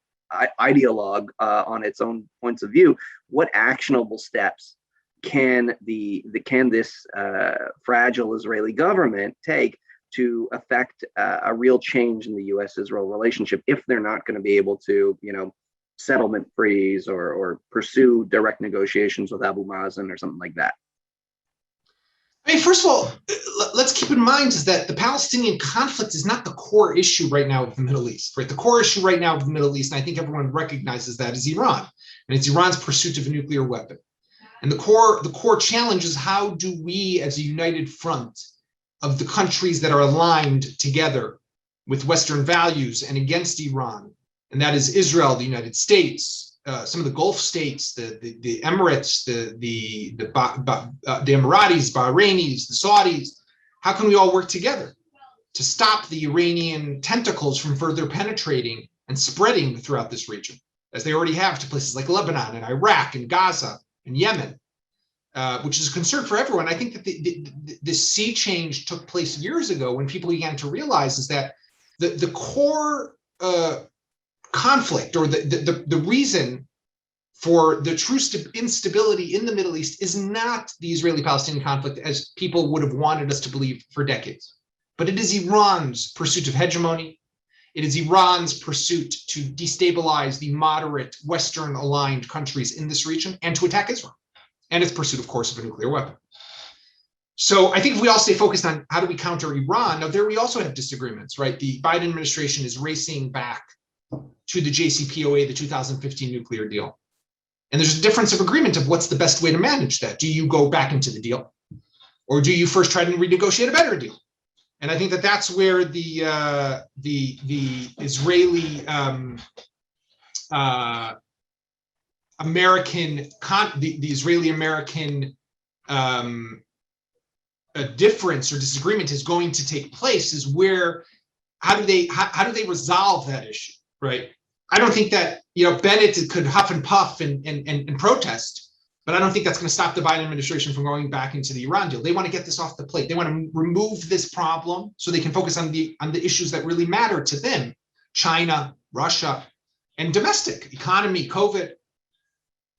ideologue on its own points of view, what actionable steps can this fragile Israeli government take to affect a real change in the U.S.-Israel relationship if they're not going to be able to, settlement freeze or pursue direct negotiations with Abu Mazen or something like that? I mean, first of all, let's keep in mind is that the Palestinian conflict is not the core issue right now of the Middle East, right? The core issue right now of the Middle East, and I think everyone recognizes that, is Iran, and it's Iran's pursuit of a nuclear weapon. And the core challenge is, how do we, as a united front of the countries that are aligned together with Western values and against Iran, and that is Israel, the United States, some of the Gulf states, the Emirates, the Emiratis, Bahrainis, the Saudis, how can we all work together to stop the Iranian tentacles from further penetrating and spreading throughout this region, as they already have to places like Lebanon and Iraq and Gaza and Yemen, which is a concern for everyone. I think that the sea change took place years ago when people began to realize is that the core conflict, or the reason for the true instability in the Middle East, is not the Israeli-Palestinian conflict as people would have wanted us to believe for decades, but it is Iran's pursuit of hegemony. It is Iran's pursuit to destabilize the moderate Western-aligned countries in this region and to attack Israel, and its pursuit, of course, of a nuclear weapon. So I think if we all stay focused on how do we counter Iran, now there we also have disagreements, right? The Biden administration is racing back to the JCPOA, the 2015 nuclear deal. And there's a difference of agreement of what's the best way to manage that. Do you go back into the deal, or do you first try to renegotiate a better deal? And I think that that's where the Israeli American difference or disagreement is going to take place. Is where how do they resolve that issue? Right. I don't think that, Bennett could huff and puff and protest, but I don't think that's going to stop the Biden administration from going back into the Iran deal. They want to get this off the plate. They want to remove this problem so they can focus on the issues that really matter to them: China, Russia, and domestic economy, COVID.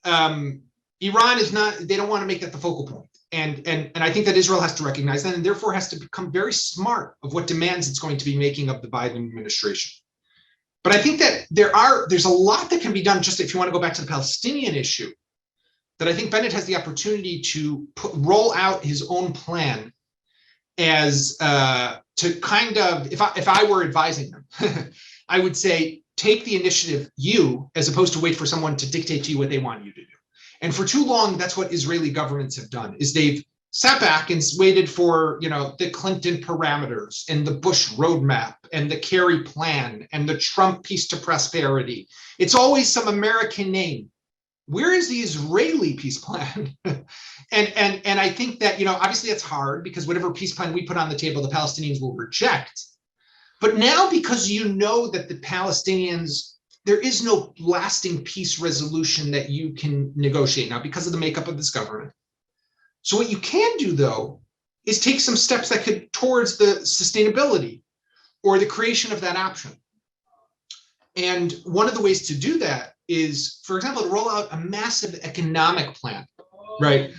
Iran is not. They don't want to make that the focal point. And I think that Israel has to recognize that, and therefore has to become very smart of what demands it's going to be making of the Biden administration. But I think that there's a lot that can be done, just if you want to go back to the Palestinian issue, that I think Bennett has the opportunity to roll out his own plan as to kind of, if I were advising him, I would say, take the initiative as opposed to wait for someone to dictate to you what they want you to do. And for too long, that's what Israeli governments have done, is they've sat back and waited for, the Clinton parameters and the Bush roadmap and the Kerry plan and the Trump peace to prosperity. It's always some American name. Where is the Israeli peace plan? and I think that, obviously it's hard because whatever peace plan we put on the table, the Palestinians will reject. But now, because that the Palestinians, there is no lasting peace resolution that you can negotiate now because of the makeup of this government. So what you can do, though, is take some steps that could towards the sustainability or the creation of that option. And one of the ways to do that is, for example, to roll out a massive economic plan, right?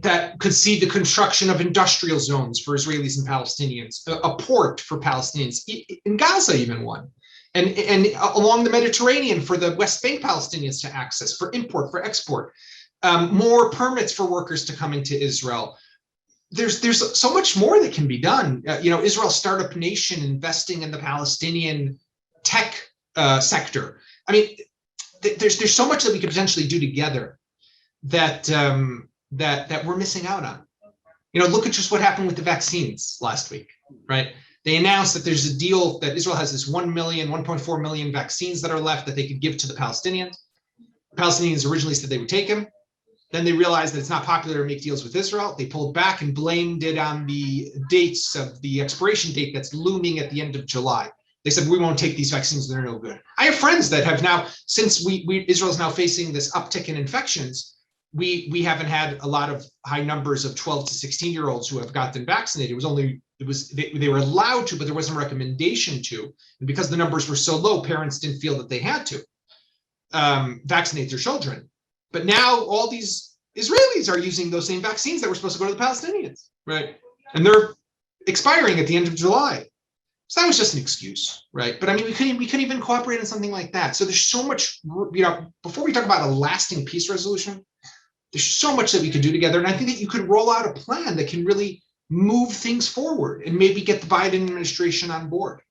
That could see the construction of industrial zones for Israelis and Palestinians, a port for Palestinians, in Gaza even one, and along the Mediterranean for the West Bank Palestinians to access, for import, for export, more permits for workers to come into Israel. There's so much more that can be done. Israel's startup nation investing in the Palestinian tech sector. I mean, there's so much that we could potentially do together that we're missing out on. Look at just what happened with the vaccines last week, right? They announced that there's a deal that Israel has this 1.4 million vaccines that are left that they could give to the Palestinians. The Palestinians originally said they would take them. Then they realized that it's not popular to make deals with Israel. They pulled back and blamed it on the dates of the expiration date that's looming at the end of July. They said, we won't take these vaccines, they're no good. I have friends that have now, since Israel's now facing this uptick in infections, we haven't had a lot of high numbers of 12 to 16-year-olds who have gotten vaccinated. They were allowed to, but there wasn't a recommendation to. And because the numbers were so low, parents didn't feel that they had to vaccinate their children. But now all these Israelis are using those same vaccines that were supposed to go to the Palestinians, right? And they're expiring at the end of July. So that was just an excuse, right? But I mean, we couldn't even cooperate on something like that. So there's so much, before we talk about a lasting peace resolution, there's so much that we could do together. And I think that you could roll out a plan that can really move things forward and maybe get the Biden administration on board.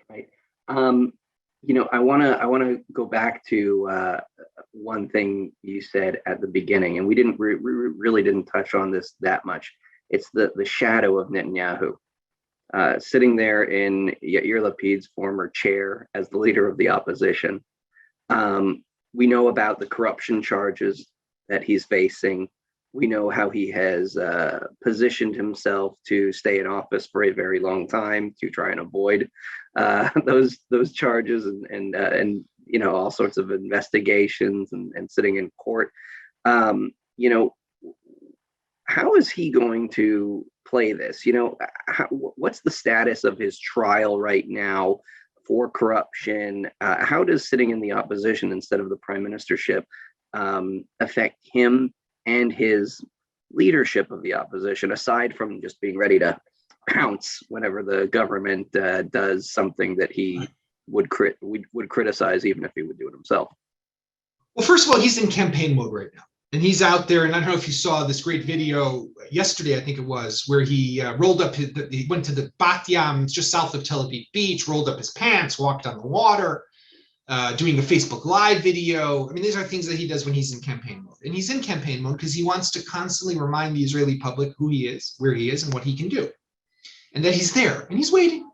Right. I want to go back to one thing you said at the beginning, and we really didn't touch on this that much. It's the shadow of Netanyahu sitting there in Yair Lapid's former chair as the leader of the opposition. We know about the corruption charges that he's facing. We know how he has positioned himself to stay in office for a very long time to try and avoid those charges and all sorts of investigations and sitting in court. How is he going to play this? What's the status of his trial right now for corruption? How does sitting in the opposition instead of the prime ministership affect him and his leadership of the opposition, aside from just being ready to pounce whenever the government does something that he would criticize, even if he would do it himself? Well, first of all, he's in campaign mode right now. And he's out there, and I don't know if you saw this great video yesterday, I think it was, where he he went to the Bat Yam, just south of Tel Aviv Beach, rolled up his pants, walked on the water, doing a Facebook Live video. I mean, these are things that he does when he's in campaign mode. And he's in campaign mode because he wants to constantly remind the Israeli public who he is, where he is, and what he can do. And that he's there, and he's waiting.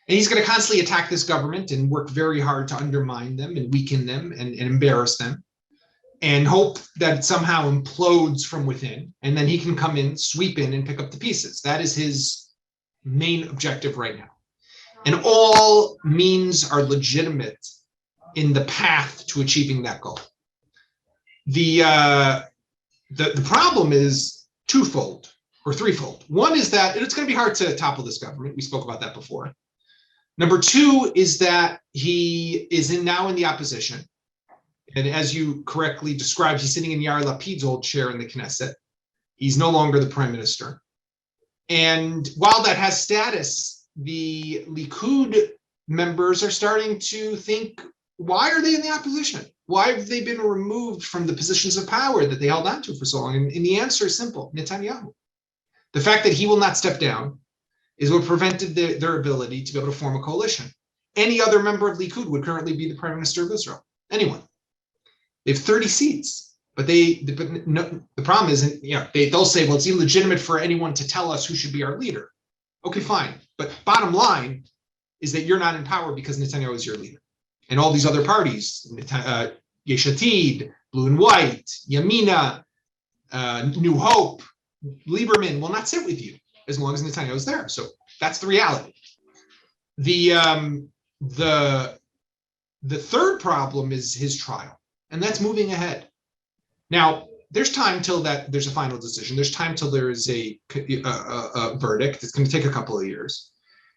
And he's going to constantly attack this government and work very hard to undermine them and weaken them and embarrass them, and hope that it somehow implodes from within. And then he can come in, sweep in, and pick up the pieces. That is his main objective right now. And all means are legitimate in the path to achieving that goal. The problem is twofold or threefold. One is that it's going to be hard to topple this government. We spoke about that before. Number two is that he is now in the opposition. And as you correctly described, he's sitting in Yair Lapid's old chair in the Knesset. He's no longer the prime minister. And while that has status, the Likud members are starting to think, why are they in the opposition? Why have they been removed from the positions of power that they held on to for so long? And the answer is simple: Netanyahu. The fact that he will not step down is what prevented their ability to be able to form a coalition. Any other member of Likud would currently be the prime minister of Israel. Anyone. They have 30 seats. But no, the problem is, they'll say, well, it's illegitimate for anyone to tell us who should be our leader. Okay, fine. But bottom line is that you're not in power because Netanyahu is your leader. And all these other parties, Yesh Atid, Blue and White, Yamina, New Hope, Lieberman will not sit with you as long as Netanyahu is there. So that's the reality. The third problem is his trial, and that's moving ahead. Now, there's time till there's a final decision. There's time till there is a verdict. It's going to take a couple of years.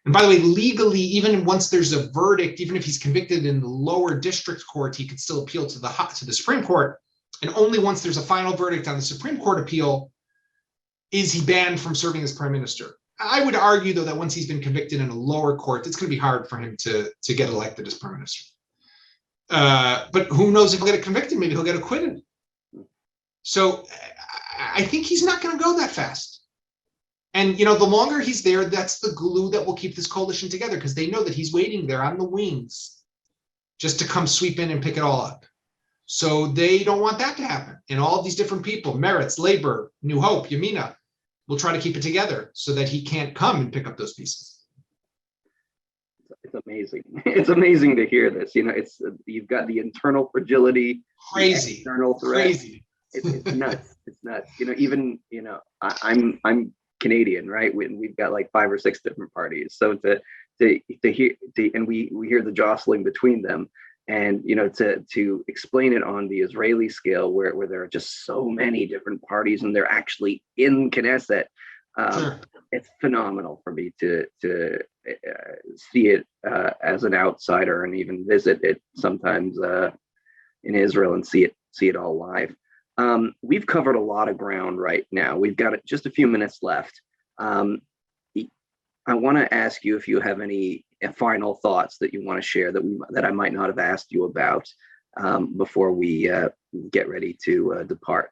And by the way, legally, even once there's a verdict, even if he's convicted in the lower district court, he could still appeal to the Supreme Court. And only once there's a final verdict on the Supreme Court appeal is he banned from serving as prime minister. I would argue, though, that once he's been convicted in a lower court, it's going to be hard for him to get elected as prime minister. But who knows if he'll get convicted? Maybe he'll get acquitted. So I think he's not going to go that fast. And, the longer he's there, that's the glue that will keep this coalition together, because they know that he's waiting there on the wings just to come sweep in and pick it all up. So they don't want that to happen. And all of these different people, Meretz, Labor, New Hope, Yamina, will try to keep it together so that he can't come and pick up those pieces. It's amazing. It's amazing to hear this. You've got the internal fragility, crazy, the external threat. Crazy. It's nuts. It's nuts. I'm Canadian, right? We've got like 5 or 6 different parties. So to hear, and we hear the jostling between them, and to explain it on the Israeli scale, where there are just so many different parties and they're actually in Knesset. Sure. It's phenomenal for me to see it as an outsider, and even visit it sometimes in Israel and see it all live. We've covered a lot of ground right now. We've got just a few minutes left. I want to ask you if you have any final thoughts that you want to share that I might not have asked you about before we get ready to depart.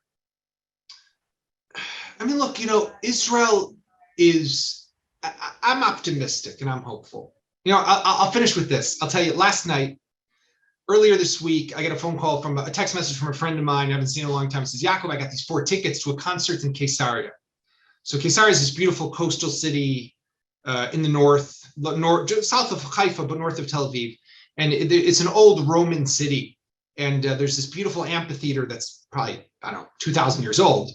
I mean, look, Israel is, I'm optimistic and I'm hopeful. I'll finish with this. I'll tell you, earlier this week, I get a phone call from a text message from a friend of mine I haven't seen in a long time. It says, Yaakov, I got these 4 tickets to a concert in Caesarea. So Caesarea is this beautiful coastal city in the north, just south of Haifa, but north of Tel Aviv. And it's an old Roman city. And there's this beautiful amphitheater that's probably, 2,000 years old,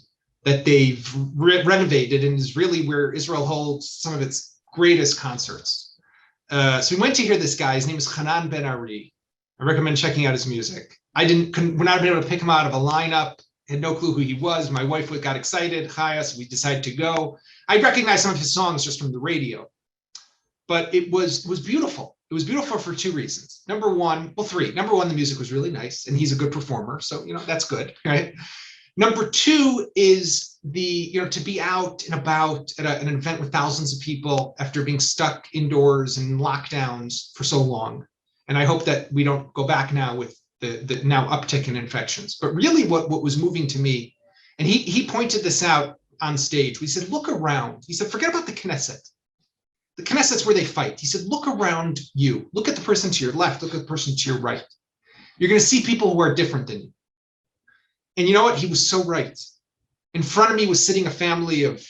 that they've renovated, and is really where Israel holds some of its greatest concerts. So we went to hear this guy. His name is Hanan Ben Ari. I recommend checking out his music. Would not have been able to pick him out of a lineup. Had no clue who he was. My wife got excited. So we decided to go. I recognized some of his songs just from the radio, but it was beautiful. It was beautiful for 2 reasons. 3. Number one, the music was really nice, and he's a good performer, so that's good, right? Number 2 is to be out and about at an event with thousands of people after being stuck indoors and lockdowns for so long. And I hope that we don't go back now with the now uptick in infections. But really what was moving to me, and he pointed this out on stage. We said, look around. He said, forget about the Knesset. The Knesset's where they fight. He said, look around you. Look at the person to your left. Look at the person to your right. You're going to see people who are different than you. And you know what? He was so right. In front of me was sitting a family of,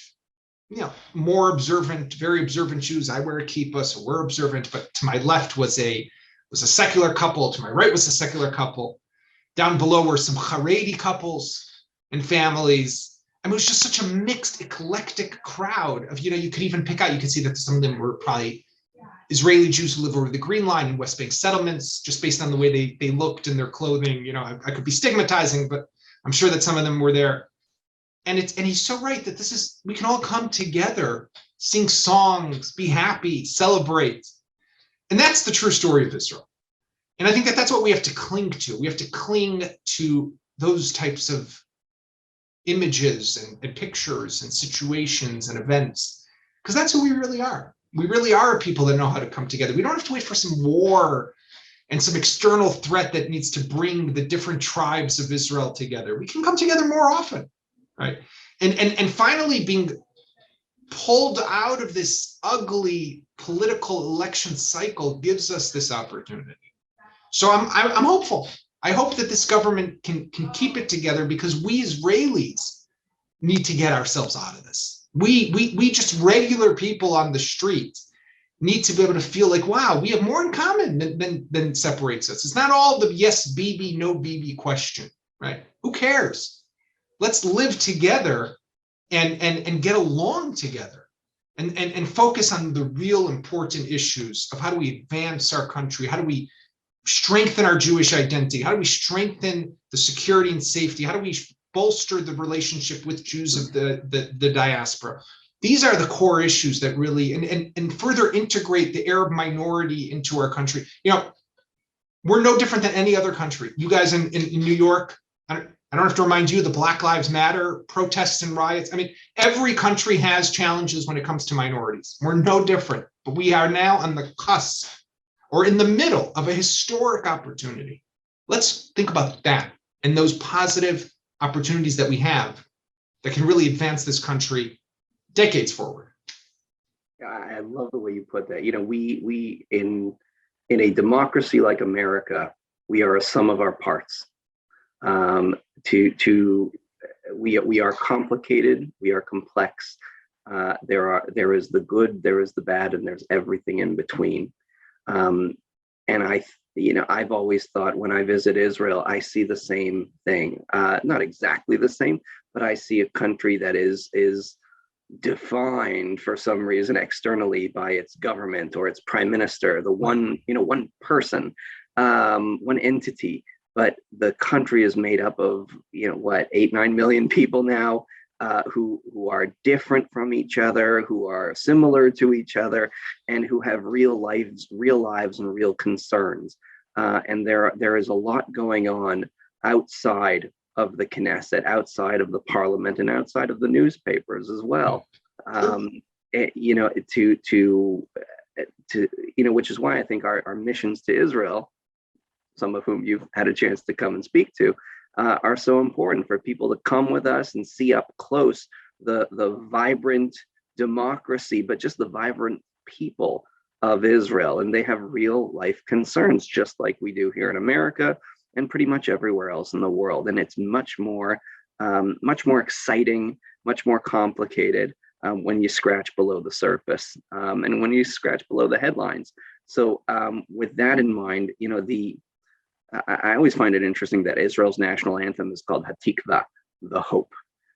more observant, very observant Jews. I wear a kippah, so we're observant. But to my left was a secular couple. To my right was a secular couple. Down below were some Haredi couples and families. I mean, it was just such a mixed, eclectic crowd of, you could even pick out, you could see that some of them were probably Israeli Jews who live over the Green Line in West Bank settlements, just based on the way they looked and their clothing. I could be stigmatizing, but I'm sure that some of them were there. And he's so right that we can all come together, sing songs, be happy, celebrate. And that's the true story of Israel. And I think that that's what we have to cling to. We have to cling to those types of images and pictures and situations and events, because that's who we really are. We really are people that know how to come together. We don't have to wait for some war and some external threat that needs to bring the different tribes of Israel together. We can come together more often, right? And finally being pulled out of this ugly political election cycle gives us this opportunity. So I'm hopeful. I hope that this government can keep it together, because we Israelis need to get ourselves out of this. We just regular people on the street need to be able to feel like, wow, we have more in common than separates us. It's not all the yes Bibi, no Bibi question, right? Who cares? Let's live together and get along together and focus on the real important issues of how do we advance our country? How do we strengthen our Jewish identity? How do we strengthen the security and safety? How do we bolster the relationship with Jews of the diaspora? These are the core issues that really, and further integrate the Arab minority into our country. You know, we're no different than any other country. You guys in New York, I don't have to remind you, the Black Lives Matter protests and riots. I mean, every country has challenges when it comes to minorities. We're no different, but we are now on the cusp or in the middle of a historic opportunity. Let's think about that and those positive opportunities that we have that can really advance this country decades forward. I love the way you put that. You know, we in a democracy like America, we are a sum of our parts. We are complicated, we are complex. There is the good, there is the bad, and there's everything in between. And I've always thought when I visit Israel, I see the same thing. Not exactly the same, but I see a country that is defined for some reason externally by its government or its prime minister, the one person, one entity. But the country is made up of 8-9 million people now, who are different from each other, who are similar to each other, and who have real lives and real concerns. And there is a lot going on outside of the Knesset, outside of the parliament, and outside of the newspapers as well. Which is why I think our missions to Israel, some of whom you've had a chance to come and speak to, are so important for people to come with us and see up close the vibrant democracy, but just the vibrant people of Israel. And they have real life concerns, just like we do here in America and pretty much everywhere else in the world. And it's much more exciting, much more complicated when you scratch below the surface, and when you scratch below the headlines. So with that in mind, I always find it interesting that Israel's national anthem is called Hatikva, the hope.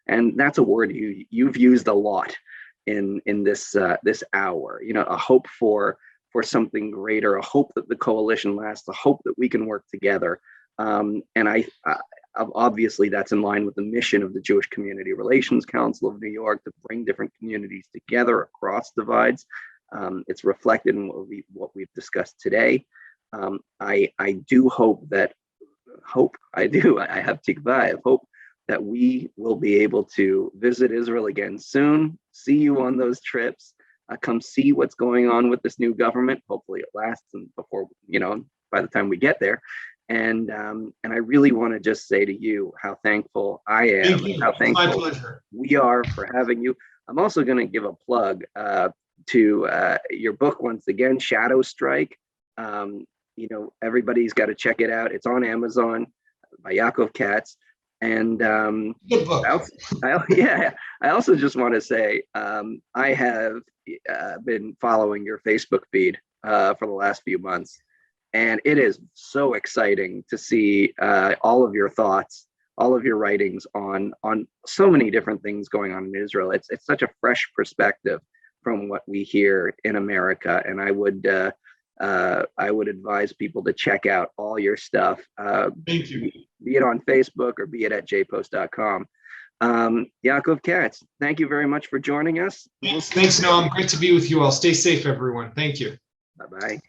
And that's a word you've used a lot in this hour, a hope for something greater, a hope that the coalition lasts, a hope that we can work together. And obviously that's in line with the mission of the Jewish Community Relations Council of New York, to bring different communities together across divides. It's reflected in what we've discussed today. I do hope that, I have tikva, I have hope that we will be able to visit Israel again soon, see you on those trips, come see what's going on with this new government. Hopefully it lasts, and before, by the time we get there. And I really want to just say to you how thankful I am, and how thankful we are for having you. I'm also going to give a plug to your book once again, Shadow Strike. Everybody's got to check it out. It's on Amazon by Yaakov Katz. And I also just want to say I have been following your Facebook feed for the last few months, and it is so exciting to see all of your thoughts, all of your writings on so many different things going on in Israel. It's such a fresh perspective from what we hear in America, and I would advise people to check out all your stuff. Thank you. Be it on Facebook or be it at jpost.com. Yaakov Katz, thank you very much for joining us. Thanks, Noam. Great to be with you all. Stay safe, everyone. Thank you. Bye-bye.